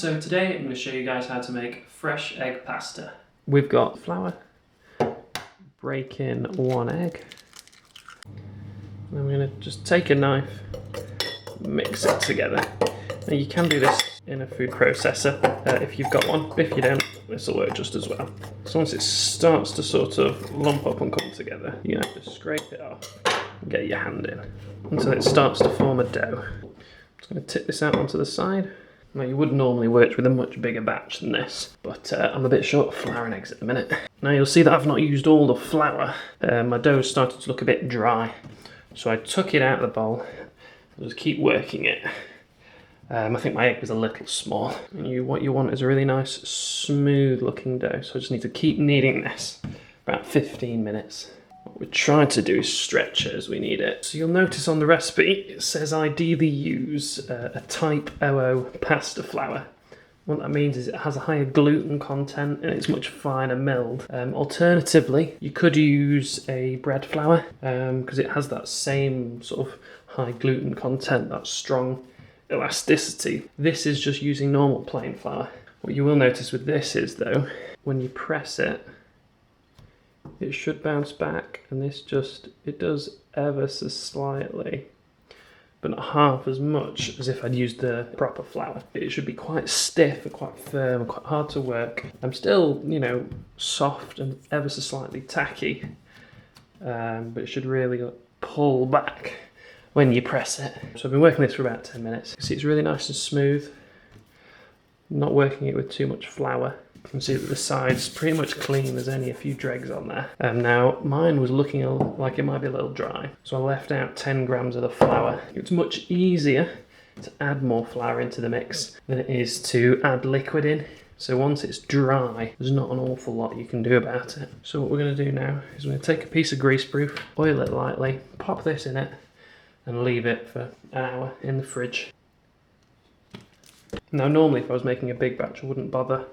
So today I'm going to show you guys how to make fresh egg pasta. We've got flour, break in one egg, and I'm going to just take a knife, mix it together. Now you can do this in a food processor if you've got one. If you don't, this will work just as well. So once it starts to sort of lump up and come together, you have to scrape it off and get your hand in until it starts to form a dough. I'm just going to tip this out onto the side. Now you would normally work with a much bigger batch than this, but I'm a bit short of flour and eggs at the minute. Now you'll see that I've not used all the flour. My dough started to look a bit dry, so I took it out of the bowl and just keep working it. I think my egg was a little small. And what you want is a really nice smooth looking dough, so I just need to keep kneading this for about 15 minutes. What we're trying to do is stretch it as we need it. So you'll notice on the recipe it says ideally use a type 00 pasta flour. What that means is it has a higher gluten content and it's much finer milled. Alternatively, you could use a bread flour because it has that same sort of high gluten content, that strong elasticity. This is just using normal plain flour. What you will notice with this is though, when you press it, it should bounce back, and this it does ever so slightly, but not half as much as if I'd used the proper flour. It should be quite stiff and quite firm and quite hard to work. I'm still, soft and ever so slightly tacky, but it should really pull back when you press it. So I've been working this for about 10 minutes. You can see it's really nice and smooth. Not working it with too much flour. You can see that the side's pretty much clean, there's only a few dregs on there. Now, mine was looking like it might be a little dry, so I left out 10 grams of the flour. It's much easier to add more flour into the mix than it is to add liquid in. So once it's dry, there's not an awful lot you can do about it. So what we're going to do now is we're going to take a piece of greaseproof, oil it lightly, pop this in it, and leave it for an hour in the fridge. Now normally if I was making a big batch I wouldn't bother.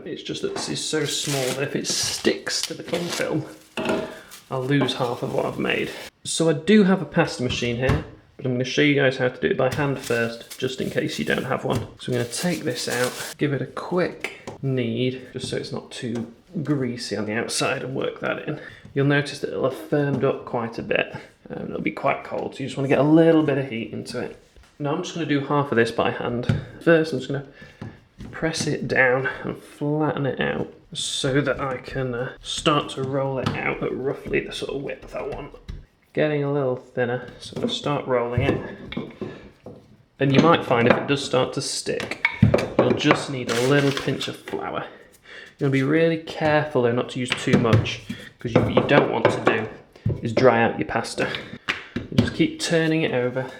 It's just that this is so small that if it sticks to the cling film, I'll lose half of what I've made. So I do have a pasta machine here, but I'm going to show you guys how to do it by hand first, just in case you don't have one. So I'm going to take this out, give it a quick knead, just so it's not too greasy on the outside, and work that in. You'll notice that it'll have firmed up quite a bit, and it'll be quite cold, so you just want to get a little bit of heat into it. Now I'm just going to do half of this by hand. First I'm just going to press it down and flatten it out so that I can start to roll it out at roughly the sort of width I want. Getting a little thinner, so I'm going to start rolling it. And you might find if it does start to stick, you'll just need a little pinch of flour. You'll be really careful though not to use too much, because what you don't want to do is dry out your pasta. You just keep turning it over,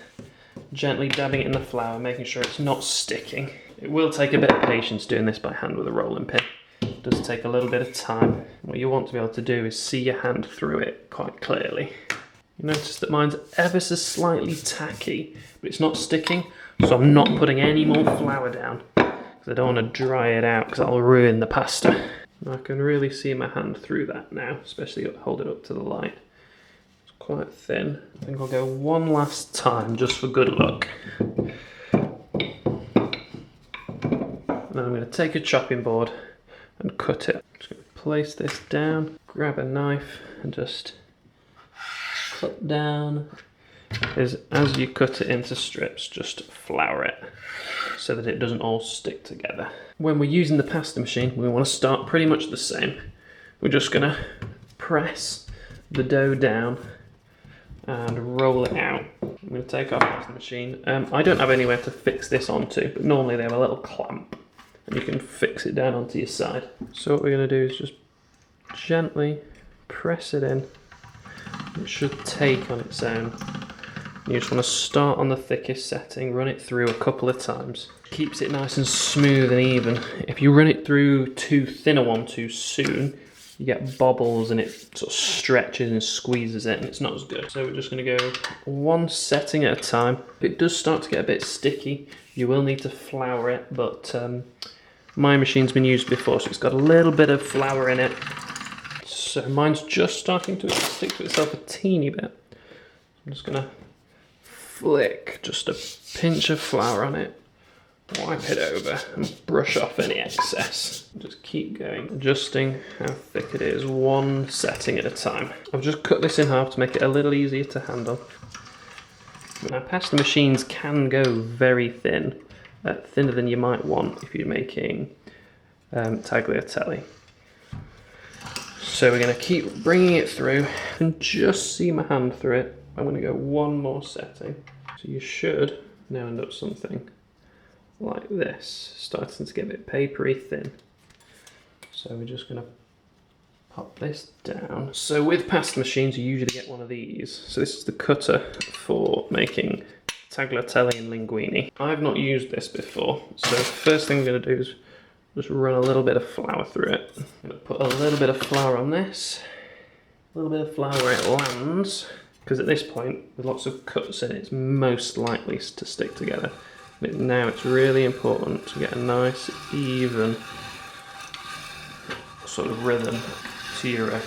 gently dabbing it in the flour, making sure it's not sticking. It will take a bit of patience doing this by hand with a rolling pin. It does take a little bit of time. What you want to be able to do is see your hand through it quite clearly. You notice that mine's ever so slightly tacky, but it's not sticking, so I'm not putting any more flour down because I don't want to dry it out because that'll ruin the pasta. And I can really see my hand through that now, especially hold it up to the light. It's quite thin. I think I'll go one last time just for good luck. Now I'm going to take a chopping board and cut it. I'm just going to place this down, grab a knife and just cut down. As you cut it into strips, just flour it so that it doesn't all stick together. When we're using the pasta machine, we want to start pretty much the same. We're just going to press the dough down and roll it out. I'm going to take our pasta machine. I don't have anywhere to fix this onto, but normally they have a little clamp and you can fix it down onto your side. So what we're going to do is just gently press it in. It should take on its own. You just want to start on the thickest setting, run it through a couple of times. Keeps it nice and smooth and even. If you run it through too thin a one too soon, you get bobbles and it sort of stretches and squeezes it and it's not as good. So we're just going to go one setting at a time. If it does start to get a bit sticky, you will need to flour it, but my machine's been used before, so it's got a little bit of flour in it. So mine's just starting to stick to itself a teeny bit. I'm just going to flick just a pinch of flour on it wipe it over and brush off any excess. Just keep going, adjusting how thick it is, one setting at a time. I've just cut this in half to make it a little easier to handle. Now pasta machines can go very thin, thinner than you might want if you're making tagliatelle. So we're going to keep bringing it through and just see my hand through it. I'm going to go one more setting. So you should now end up something like this, starting to get a bit papery thin. So we're just going to pop this down. So with pasta machines you usually get one of these. So this is the cutter for making tagliatelle and linguine. I've not used this before, so the first thing I'm going to do is just run a little bit of flour through it. I'm going to put a little bit of flour on this, a little bit of flour where it lands, because at this point, with lots of cuts in it, it's most likely to stick together. But now it's really important to get a nice, even sort of rhythm to your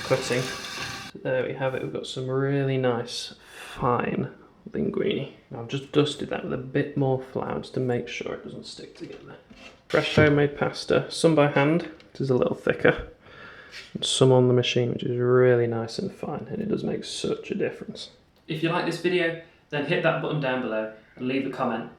cutting. So there we have it, we've got some really nice, fine linguine. Now I've just dusted that with a bit more flour just to make sure it doesn't stick together. Fresh homemade pasta, some by hand, which is a little thicker, and some on the machine, which is really nice and fine, and it does make such a difference. If you like this video, then hit that button down below and leave a comment